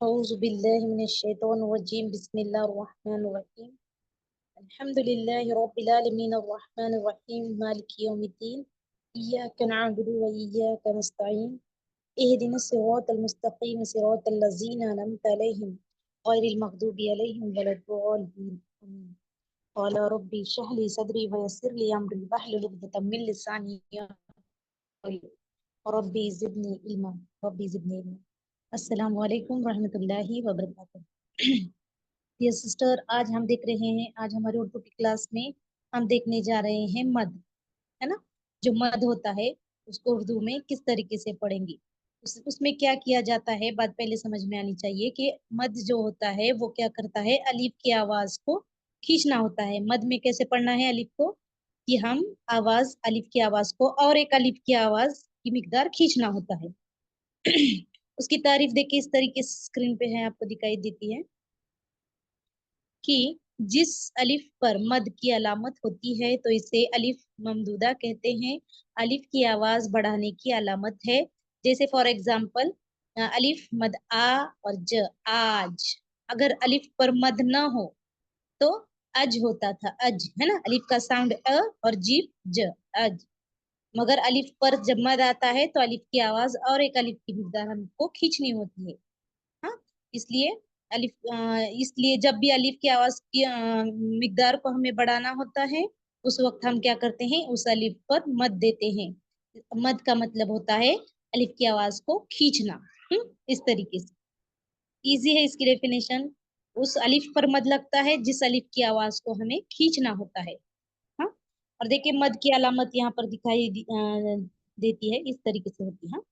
औज़ु बिल्लाहि मिनश्शैतानिर्रजीम बिस्मिल्लाहिर्रहमानिर्रहीम अल्हम्दुलिल्लाहि रब्बिल आलमीन अर्रहमानिर्रहीम मालिकि यौमिद्दीन इय्याका नअबुदु व इय्याका नस्तईन इहदिनस सिरातल मुस्तकीम सिरातल लज़ीना अनअमता अलैहिम गैरिल मग़दूबि अलैहिम वलद्दॉलीन आमीन। क़ाला रब्बि इश्रह ली सदरी व यस्सिर ली अमरी वहलुल उक़दतम मिन लिसानी रब्बी ज़िदनी इल्मा रब्बी ज़िदनी इल्मा। अस्सलामु अलैकुम रहमतुल्लाहि व बरकातुहू। डियर सिस्टर, आज हम देख रहे हैं, आज हमारे उर्दू की क्लास में हम देखने जा रहे हैं मद, है ना। जो मद होता है उसको उर्दू में किस तरीके से पढ़ेंगे, उसमें क्या किया जाता है, बात पहले समझ में आनी चाहिए कि मद जो होता है वो क्या करता है, अलिफ की आवाज को खींचना होता है। मद में कैसे पढ़ना है अलिफ को, कि हम आवाज, अलिफ की आवाज को और एक अलिफ की आवाज की मिकदार खींचना होता है। उसकी तारीफ देखिए, इस तरीके से स्क्रीन पे है, आपको दिखाई देती है कि जिस अलिफ पर मद की अलामत होती है तो इसे अलिफ ममदूदा कहते हैं। अलिफ की आवाज बढ़ाने की अलामत है। जैसे फॉर एग्जाम्पल अलिफ मद आ और ज, आज। अगर अलिफ पर मद ना हो तो अज होता था, अज, है ना। अलिफ का साउंड अ और जीभ ज, अज। मगर अलिफ पर जब मद आता है तो अलिफ की आवाज और एक अलिफ की मिकदार हमको खींचनी होती है। हाँ, इसलिए इसलिए जब भी अलिफ की आवाज की मिकदार को हमें बढ़ाना होता है, उस वक्त हम क्या करते हैं, उस अलिफ पर मद देते हैं। मद का मतलब होता है अलिफ की आवाज को खींचना। इस तरीके से इजी है इसकी डेफिनेशन। उस अलिफ पर मद लगता है जिस अलिफ की आवाज को हमें खींचना होता है। हाँ, और देखिए मद की अलामत यहाँ पर देती है, इस तरीके से होती है। हाँ,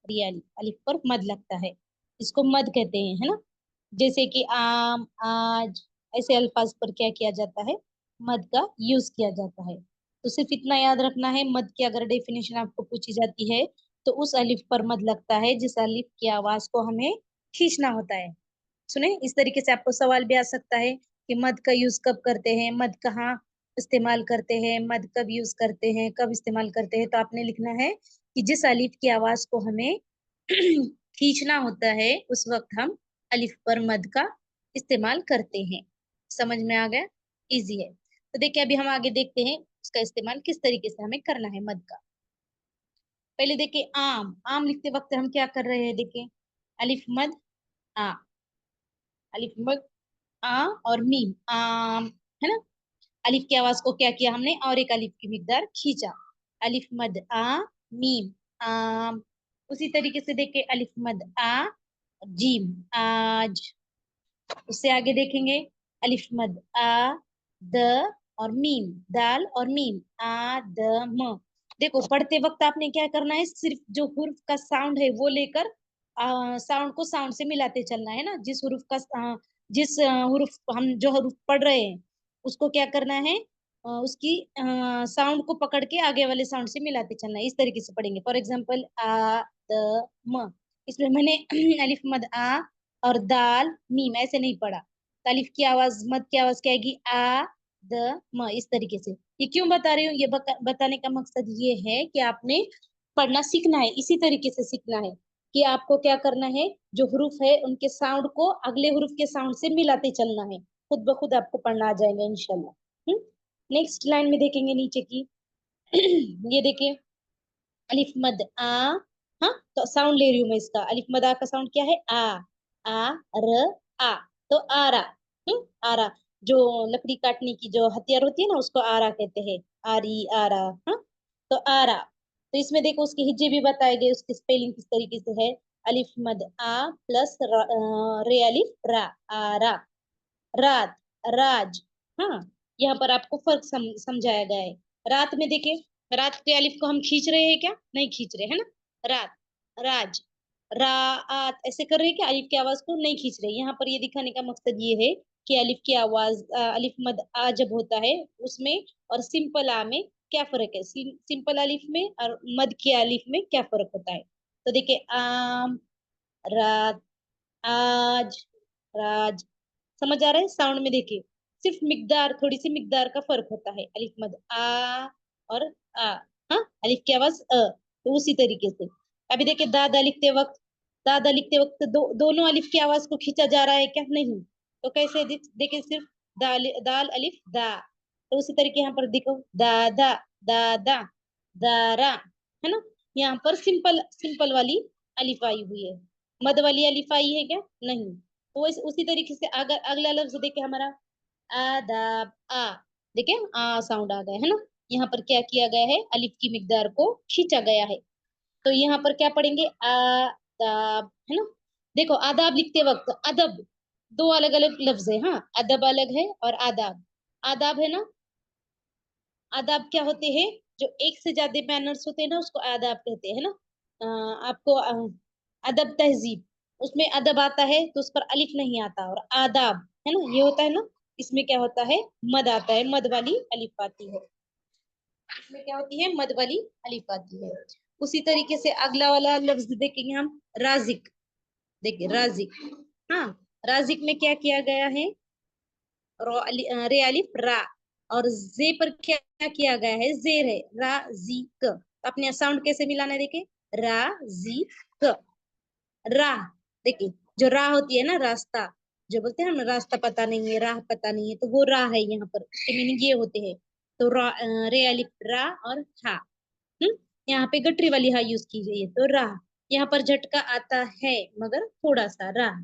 ये अलिफ पर मद लगता है, इसको मद कहते हैं, है ना। जैसे कि आम, आज, ऐसे अल्फाज पर क्या किया जाता है, मद का यूज किया जाता है। तो सिर्फ इतना याद रखना है, मद की अगर डेफिनेशन आपको पूछी जाती है तो उस अलिफ पर मद लगता है जिस अलिफ की आवाज को हमें खींचना होता है। सुने, इस तरीके से आपको सवाल भी आ सकता है कि मद का यूज कब करते हैं, मद कहाँ इस्तेमाल करते हैं, मद कब यूज करते हैं, कब इस्तेमाल करते हैं। तो आपने लिखना है कि जिस अलिफ की आवाज को हमें खींचना होता है उस वक्त हम अलिफ पर मद का इस्तेमाल करते हैं। समझ में आ गया, इजी है। तो देखिए अभी हम आगे देखते हैं उसका इस्तेमाल किस तरीके से हमें करना है मद का। पहले देखिए आम, आम लिखते वक्त हम क्या कर रहे हैं, देखिए अलिफ मद आ, अलिफ मद आ और मीम, आम, है ना। अलिफ की आवाज को क्या किया हमने, और एक अलिफ की मिकदार खींचा। अलिफ मद आ, मीम, आम। उसी तरीके से देखिए अलिफ मद आ, जीम, आज। उससे आगे देखेंगे अलिफ मद आ, द और मीम, दाल और मीम, आ द म। देखो पढ़ते वक्त आपने क्या करना है, सिर्फ जो हुर्फ का साउंड है वो लेकर साउंड को साउंड से मिलाते चलना है ना। जिस हुर्फ हम जो हुर्फ पढ़ रहे हैं उसको क्या करना है, उसकी साउंड को पकड़ के आगे वाले साउंड से मिलाते चलना है। इस तरीके से पढ़ेंगे। फॉर एग्जाम्पल आ, द, म। इसमें मैंने अलिफ मद आ और दाल मीम ऐसे नहीं पढ़ा। तालिफ की आवाज, मद की आवाज क्या आएगी, आ द म, इस तरीके से। ये क्यों बता रही हूँ, ये बताने का मकसद ये है कि आपने पढ़ना सीखना है, इसी तरीके से सीखना है कि आपको क्या करना है, जो हरूफ है उनके साउंड को अगले हरूफ के साउंड से मिलाते चलना है। खुद ब खुद आपको पढ़ना आ जाएगा इंशाल्लाह। नेक्स्ट लाइन में देखेंगे नीचे की। ये देखिए अलिफ मद आ, हाँ तो साउंड ले रही हूँ मैं इसका। अलिफ मद आ का साउंड क्या है, आ र आ। तो आरा, आरा। जो लकड़ी काटने की जो हथियार होती है ना उसको आरा कहते हैं, आरी, आरा। हाँ, तो आरा। तो इसमें देखो उसके हिज्जे भी बताए गए, उसकी स्पेलिंग किस तरीके से है। अलिफ मद आ प्लस रे अलिफ रा, आरा। रात, राज। हाँ, यहाँ पर आपको फर्क समझाया गया है। रात में देखिए, रात के अलिफ को हम खींच रहे हैं क्या, नहीं खींच रहे, है ना। रात, राज, रात ऐसे कर रहे हैं क्या, अलिफ की आवाज को नहीं खींच रहे। यहाँ पर ये दिखाने का मकसद ये है कि अलिफ की आवाज, अलिफ मद आ जब होता है उसमें और सिंपल आ में क्या फर्क है, सिंपल अलिफ में और मद के अलिफ में क्या फर्क होता है। तो देखिए आम, रात, आज, राज। समझ आ रहा है, साउंड में देखिए सिर्फ मिकदार, थोड़ी सी मिकदार का फर्क होता है। अलिफ मद आ और आ, हाँ, अलिफ की आवाज अ। तो उसी तरीके से अभी देखिए दादा लिखते वक्त दादा लिखते वक्त दोनों अलिफ की आवाज को खींचा जा रहा है क्या? नहीं। तो कैसे देखे? सिर्फ दाल दाल अलिफ दा। तो उसी तरीके यहाँ पर देखो, दादा, दादा, दारा, है ना? यहाँ पर सिंपल सिंपल वाली अलिफ आई हुई है। मद वाली अलिफ आई है क्या? नहीं। तो उसी तरीके से अगर अगला लफ्ज देखे हमारा आदाब, आ, देखे आ साउंड आ गया है ना? यहाँ पर क्या किया गया है? अलिफ की मिकदार को खींचा गया है। तो यहाँ पर क्या पढ़ेंगे? आदाब, है ना? देखो आदाब लिखते वक्त अदब, दो अलग अलग लफ्ज है। हाँ, अदब अलग है और आदाब। आदाब है ना, आदाब क्या होते हैं? जो एक से ज्यादा मैनर्स होते हैं ना, उसको आदाब कहते हैं ना। आपको अदब तहजीब, उसमें अदब आता है तो उस पर अलिफ नहीं आता। और आदाब है ना, ये होता है ना, इसमें क्या होता है? मद आता है, मद वाली अलिफ आती है। इसमें क्या होती है? मद वाली अलिफ आती है। उसी तरीके से अगला वाला लफ्ज देखेंगे हम, राजिक। देखिए राजिक, हाँ, राजिक में क्या किया गया है? रे अलिफ रा, और जे पर क्या क्या किया गया है? जेर है, रा जी क। तो अपने साउंड कैसे मिलाना है? देखिए, रा जी क, राह। देखिए, जो राह होती है ना, रास्ता, जो बोलते हैं हम रास्ता पता नहीं है, राह पता नहीं है, तो वो राह है। यहाँ पर उसके मीनिंग ये होते हैं। तो रे अलिफ रा और हा। यहाँ पे गटरी वाली हा यूज की गई है, तो राह। यहाँ पर झटका आता है मगर थोड़ा सा, राह।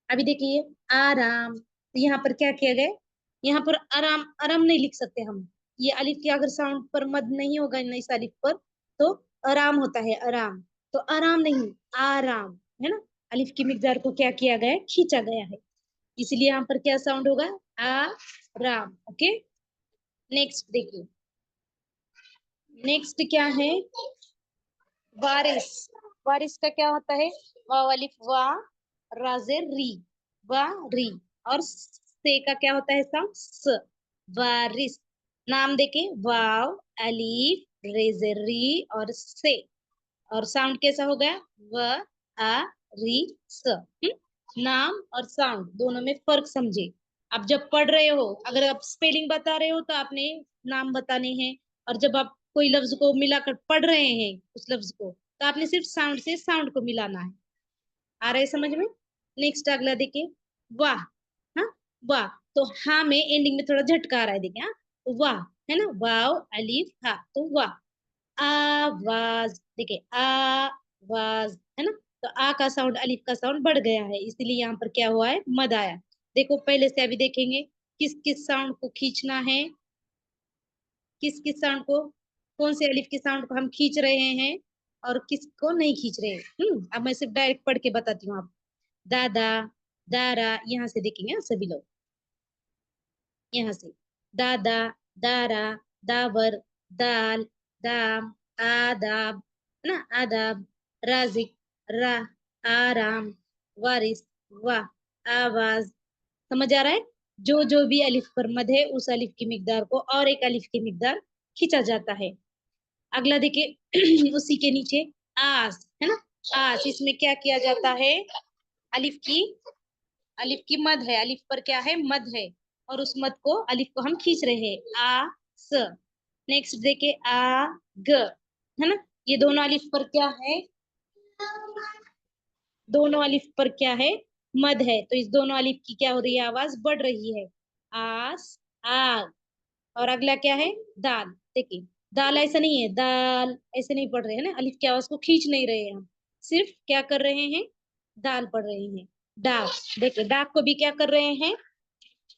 अभी देखिए, आराम, तो यहाँ पर क्या किया गया? यहाँ पर आराम, आराम नहीं लिख सकते हम। ये अलिफ के अगर साउंड पर मद नहीं होगा ना इस अलिफ पर, तो आराम होता है, आराम। तो आराम नहीं, आराम, है ना? अलिफ की मिकदार को क्या किया गया है? खींचा गया है। इसलिए यहाँ पर क्या साउंड होगा? आ राम। ओके, नेक्स्ट देखिए, नेक्स्ट क्या है? वारिस। वारिस का क्या होता है? वाव अलिफ वा, राजे री, वा री। और से का क्या होता है साउंड? स, वारिस। नाम देखे, वाव अलिफ रेजे री और से, और साउंड कैसा हो गया? व आ री स। नाम और साउंड दोनों में फर्क समझे। आप जब पढ़ रहे हो, अगर आप स्पेलिंग बता रहे हो तो आपने नाम बताने हैं, और जब आप कोई लफ्ज को मिलाकर पढ़ रहे हैं उस लफ्ज को, तो आपने सिर्फ साउंड से साउंड को मिलाना है। आ रहा है समझ में? नेक्स्ट अगला देखिए, वाह। हाँ, वाह। तो हाँ में एंडिंग में थोड़ा झटका आ रहा है, देखिए। हाँ, तो वाह, है ना, वाव अलिफ हा, तो वाह। आवाज, देखिए आवाज, है ना? तो आ का साउंड, अलिफ का साउंड बढ़ गया है, इसलिए यहाँ पर क्या हुआ है? मद आया। देखो पहले से अभी देखेंगे किस किस साउंड को खींचना है, किस किस साउंड को, कौन से अलिफ के साउंड को हम खींच रहे हैं और किसको नहीं खींच रहे। अब मैं सिर्फ डायरेक्ट पढ़ के बताती हूँ आप। दादा, दारा, यहाँ से देखेंगे हाँ, सभी लोग यहाँ से, दादा, दारा, दावर, दाल, दाम, आदाब, है ना, आदाब, राजिक, राह, आराम, वारिस, वाह, आवाज। समझ आ रहा है? जो भी अलिफ पर मद है, उस अलिफ की मिकदार को और एक अलिफ की मिकदार खींचा जाता है। अगला देखिए उसी के नीचे, आस, है ना? आस, इसमें क्या किया जाता है? अलिफ की, अलिफ की मद है, अलिफ पर क्या है? मद है, और उस मद को, अलिफ को हम खींच रहे हैं, आ स। नेक्स्ट देखे, आ ग, है ना? ये दोनों अलिफ पर क्या है? दोनों अलिफ पर क्या है? मद है, तो इस दोनों अलिफ की क्या हो रही है? आवाज बढ़ रही है, आस, आग। और अगला क्या है? दाल। देखिए, दाल ऐसा नहीं है, दाल ऐसे नहीं पढ़ रहे हैं ना, अलिफ की आवाज को खींच नहीं रहे हैं हम, सिर्फ क्या कर रहे हैं? दाल पढ़ रहे हैं। डाक, देखिए डाक को भी क्या कर रहे हैं?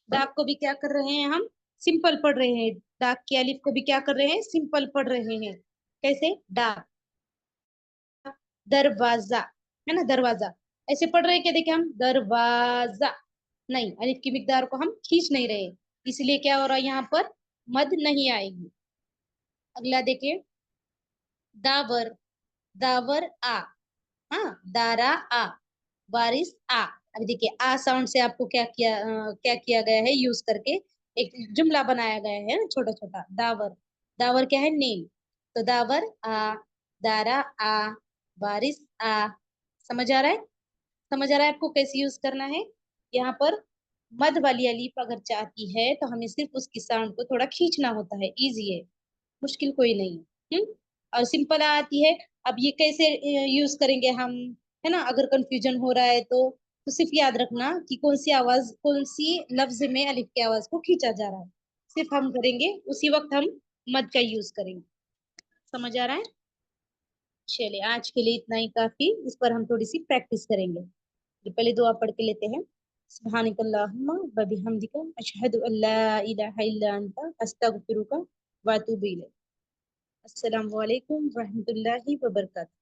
डाक को भी क्या कर रहे हैं हम? सिंपल पढ़ रहे हैं। डाक की अलिफ को भी क्या कर रहे हैं? सिंपल पढ़ रहे हैं। कैसे? डाक, दरवाजा, है ना, दरवाजा। ऐसे पढ़ रहे हैं क्या? देखिए हम, दरवाजा। नहीं, अलिफ की मिकदार को हम खींच नहीं रहे, इसलिए क्या हो रहा है? यहाँ पर मद नहीं आएगी। अगला देखिए, दावर, दावर आ, हाँ, दारा आ, बारिश आ। अभी देखिए, आ साउंड से आपको क्या किया गया है? यूज करके एक जुमला बनाया गया है ना, छोटा छोटा। दावर, दावर क्या है? नेम। तो दावर आ, दारा आ, बारिश आ। समझ आ रहा है? समझ आ रहा है आपको कैसे यूज करना है? यहाँ पर मद वाली अलीफ अगर चाहती है तो हमें सिर्फ उसकी साउंड को थोड़ा खींचना होता है, इजी है, मुश्किल कोई नहीं। और सिंपल आती है। अब ये कैसे यूज करेंगे हम, है ना। अगर कंफ्यूजन हो रहा है तो सिर्फ याद रखना कि कौन सी लफ्ज में अलिफ की आवाज को खींचा जा रहा है, सिर्फ हम करेंगे उसी वक्त हम मद का यूज करेंगे। समझ आ रहा है? चलिए आज के लिए इतना ही काफी, इस पर हम थोड़ी सी प्रैक्टिस करेंगे। तो पहले दुआ पढ़ के लेते हैं। सुब्हानकल्लाहुम्मा व बिहम्दिका अशहदु अल्ला इलाहा इल्ला अंता अस्तगफिरुका व अतूबु इलैक। अस्सलामु अलैकुम व रहमतुल्लाहि व बरकातहू।